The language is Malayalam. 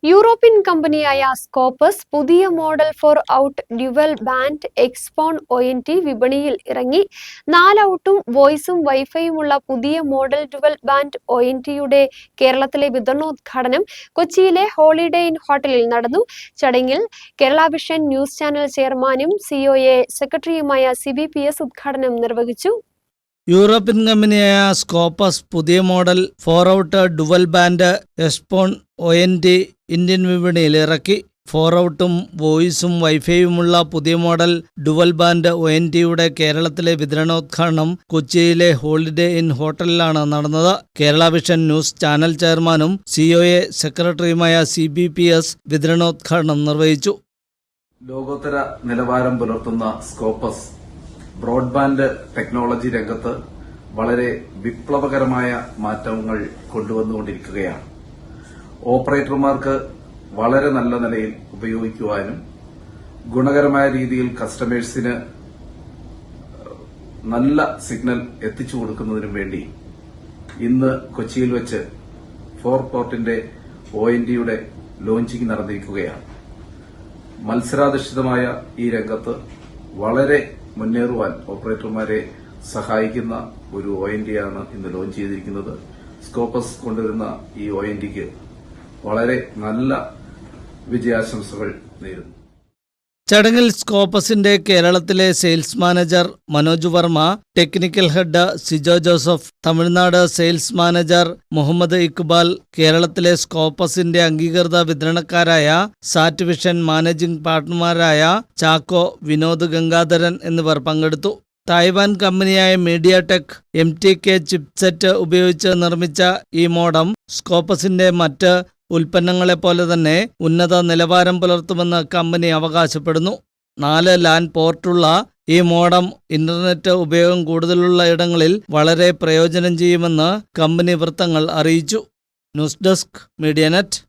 യൂറോപ്യൻ കമ്പനിയായ സ്കോപ്പസ് പുതിയ model four out dual band xPON ONT വിപണിയിൽ ഇറങ്ങി. 4 ഔട്ടും വോയിസും വൈഫൈയുമുള്ള പുതിയ മോഡൽ ഡ്യുവൽ ബാൻഡ് ONTയുടെ കേരളത്തിലെ വിതരണോദ്ഘാടനം കൊച്ചിയിലെ ഹോളിഡേ ഇൻ ഹോട്ടലിൽ നടന്നു. ചടങ്ങിൽ കേരള വിഷൻ ന്യൂസ് ചാനൽ ചെയർമാനും COA സെക്രട്ടറിയുമായ CBPS ഉദ്ഘാടനം നിർവഹിച്ചു. യൂറോപ്യൻ കമ്പനിയായ സ്കോപ്പസ് പുതിയ model 4 out dual band xPON ONT Indian വിപണിയിൽ ഇറക്കി. 4 ഔട്ടും വോയിസും വൈഫൈയുമുള്ള പുതിയ മോഡൽ ഡുവൽ ബാൻഡ് ONTയുടെ കേരളത്തിലെ വിതരണോദ്ഘാടനം കൊച്ചിയിലെ ഹോളിഡേ ഇൻ ഹോട്ടലിലാണ് നടന്നത്. കേരള വിഷൻ ന്യൂസ് ചാനൽ ചെയർമാനും COA സെക്രട്ടറിയുമായ CBPS വിതരണോദ്ഘാടനം നിർവഹിച്ചു. ലോകോത്തര നിലവാരം പുലർത്തുന്ന സ്കോപ്പസ് ബ്രോഡ്ബാൻഡ് ടെക്നോളജി രംഗത്ത് വളരെ വിപ്ലവകരമായ മാറ്റങ്ങൾ കൊണ്ടുവന്നുകൊണ്ടിരിക്കുകയാണ്. ഓപ്പറേറ്റർമാർക്ക് വളരെ നല്ല നിലയിൽ ഉപയോഗിക്കുവാനും ഗുണകരമായ രീതിയിൽ കസ്റ്റമേഴ്സിന് നല്ല സിഗ്നൽ എത്തിച്ചു കൊടുക്കുന്നതിനും വേണ്ടി ഇന്ന് കൊച്ചിയിൽ വെച്ച് 4 പോർട്ടിന്റെ ONTയുടെ ലോഞ്ചിങ് നടന്നിരിക്കുകയാണ്. മത്സരാധിഷ്ഠിതമായ ഈ രംഗത്ത് വളരെ മുന്നേറുവാൻ ഓപ്പറേറ്റർമാരെ സഹായിക്കുന്ന ഒരു ONTയാണ് ഇന്ന് ലോഞ്ച് ചെയ്തിരിക്കുന്നത്. സ്കോപ്പസ് കൊണ്ടുവരുന്ന ഈ ONTക്ക് വളരെ നല്ല വിജയാശംസകൾ നേരുന്നു. ചടങ്ങിൽ സ്കോപ്പസിന്റെ കേരളത്തിലെ sales manager Manoj Varma, technical head Sijo Joseph, Tamil Nadu sales manager Muhammad Iqbal, കേരളത്തിലെ സ്കോപ്പസിന്റെ അംഗീകൃത വിതരണക്കാരായ സാറ്റ് വിഷൻ മാനേജിംഗ് പാർട്ണർമാരായ ചാക്കോ, വിനോദ് ഗംഗാധരൻ എന്നിവർ പങ്കെടുത്തു. തായ്വാൻ കമ്പനിയായ MediaTek MTK ചിപ്സെറ്റ് ഉപയോഗിച്ച് നിർമ്മിച്ച ഈ മോഡം സ്കോപ്പസിന്റെ മറ്റ് ഉൽപ്പന്നങ്ങളെപ്പോലെ തന്നെ ഉന്നത നിലവാരം പുലർത്തുമെന്ന് കമ്പനി അവകാശപ്പെടുന്നു. 4 LAN പോർട്ടുള്ള ഈ മോഡം ഇന്റർനെറ്റ് ഉപയോഗം കൂടുതലുള്ള ഇടങ്ങളിൽ വളരെ പ്രയോജനം ചെയ്യുമെന്ന് കമ്പനി വൃത്തങ്ങൾ അറിയിച്ചു. News desk, Medianet.